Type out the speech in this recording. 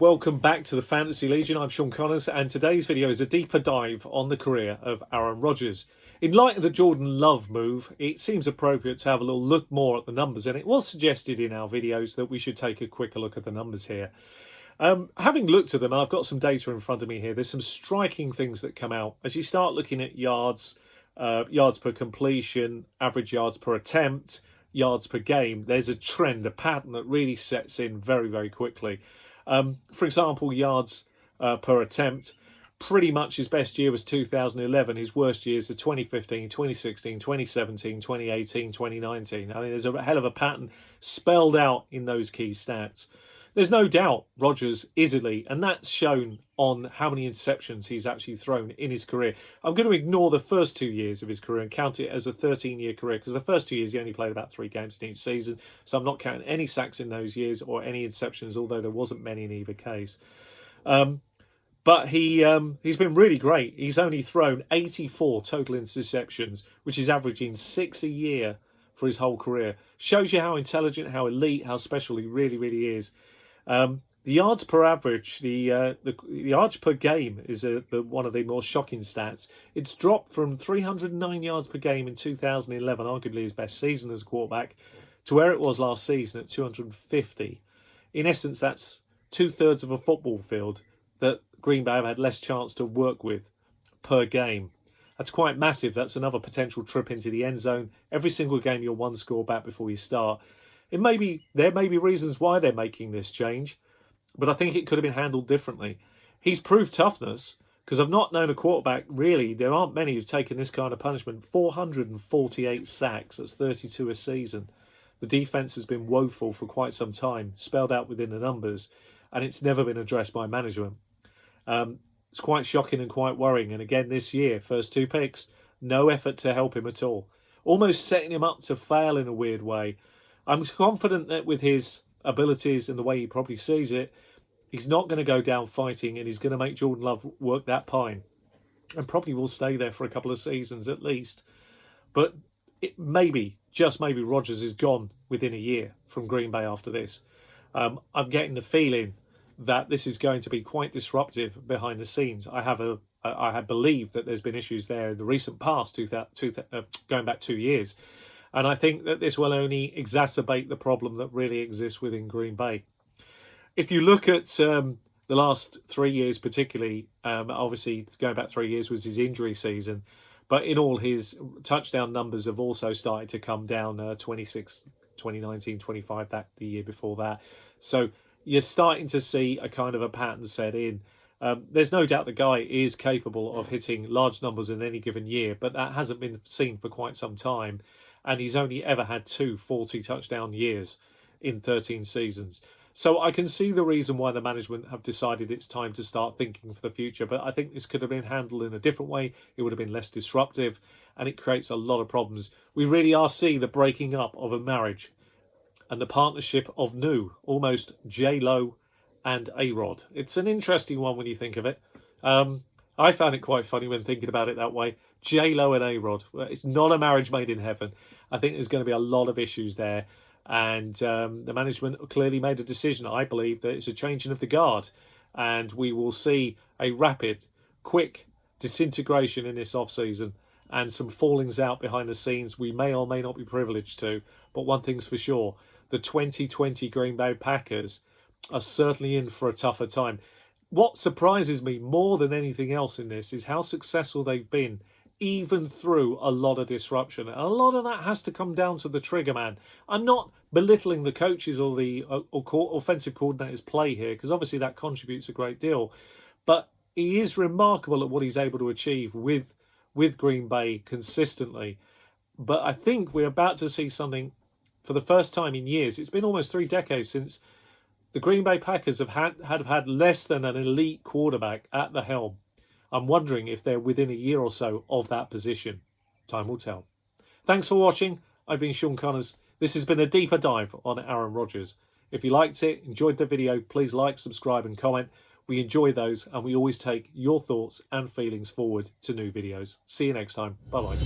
welcome back to the Fantasy Legion. I'm Sean Connors, and today's video is a deeper dive on the career of Aaron Rodgers. In light of the Jordan Love move, it seems appropriate to have a little look more at the numbers, and it was suggested in our videos that we should take a quicker look at the numbers here. Having looked at them, and I've got some data in front of me here, there's some striking things that come out. As you start looking at yards, yards per completion, average yards per attempt, yards per game, there's a trend, a pattern that really sets in very, very quickly. For example, yards per attempt, pretty much his best year was 2011. His worst years are 2015, 2016, 2017, 2018, 2019. I mean, there's a hell of a pattern spelled out in those key stats. There's no doubt Rodgers is elite, and that's shown on how many interceptions he's actually thrown in his career. I'm going to ignore the first 2 years of his career and count it as a 13-year career, because the first 2 years he only played about 3 games in each season, so I'm not counting any sacks in those years or any interceptions, although there wasn't many in either case. But he's been really great. He's only thrown 84 total interceptions, which is averaging 6 a year for his whole career. Shows you how intelligent, how elite, how special he really, really is. The yards per average, the yards per game is one of the more shocking stats. It's dropped from 309 yards per game in 2011, arguably his best season as a quarterback, to where it was last season at 250. In essence, that's 2/3 of a football field that Green Bay have had less chance to work with per game. That's quite massive. That's another potential trip into the end zone. Every single game you're 1 score back before you start. There may be reasons why they're making this change, but I think it could have been handled differently. He's proved toughness, because I've not known a quarterback, really, there aren't many who've taken this kind of punishment. 448 sacks, that's 32 a season. The defence has been woeful for quite some time, spelled out within the numbers, and it's never been addressed by management. It's quite shocking and quite worrying, and again this year, first 2 picks, no effort to help him at all. Almost setting him up to fail in a weird way. I'm confident that with his abilities and the way he probably sees it, he's not going to go down fighting, and he's going to make Jordan Love work that pine, and probably will stay there for a couple of seasons at least. But just maybe, Rodgers is gone within a year from Green Bay after this. I'm getting the feeling that this is going to be quite disruptive behind the scenes. I have believed that there's been issues there in the recent past, going back 2 years. And I think that this will only exacerbate the problem that really exists within Green Bay. If you look at the last 3 years particularly, obviously going back 3 years was his injury season, but in all his touchdown numbers have also started to come down, 26, 2019, 25, the year before that. So you're starting to see a kind of a pattern set in. There's no doubt the guy is capable of hitting large numbers in any given year, but that hasn't been seen for quite some time. And he's only ever had 2 40-touchdown years in 13 seasons. So I can see the reason why the management have decided it's time to start thinking for the future. But I think this could have been handled in a different way. It would have been less disruptive, and it creates a lot of problems. We really are seeing the breaking up of a marriage and the partnership of new, almost J-Lo and A-Rod. It's an interesting one when you think of it. I found it quite funny when thinking about it that way. J-Lo and A-Rod. It's not a marriage made in heaven. I think there's going to be a lot of issues there. And the management clearly made a decision, I believe, that it's a changing of the guard. And we will see a rapid, quick disintegration in this off-season and some fallings out behind the scenes we may or may not be privileged to. But one thing's for sure, the 2020 Green Bay Packers are certainly in for a tougher time. What surprises me more than anything else in this is how successful they've been, even through a lot of disruption. And a lot of that has to come down to the trigger man. I'm not belittling the coaches or the offensive coordinators' play here, because obviously that contributes a great deal. But he is remarkable at what he's able to achieve with Green Bay consistently. But I think we're about to see something for the first time in years. It's been almost 3 decades since the Green Bay Packers have had less than an elite quarterback at the helm. I'm wondering if they're within a year or so of that position. Time will tell. Thanks for watching. I've been Sean Connors. This has been a deeper dive on Aaron Rodgers. If you liked it, enjoyed the video, please like, subscribe and comment. We enjoy those, and we always take your thoughts and feelings forward to new videos. See you next time. Bye-bye.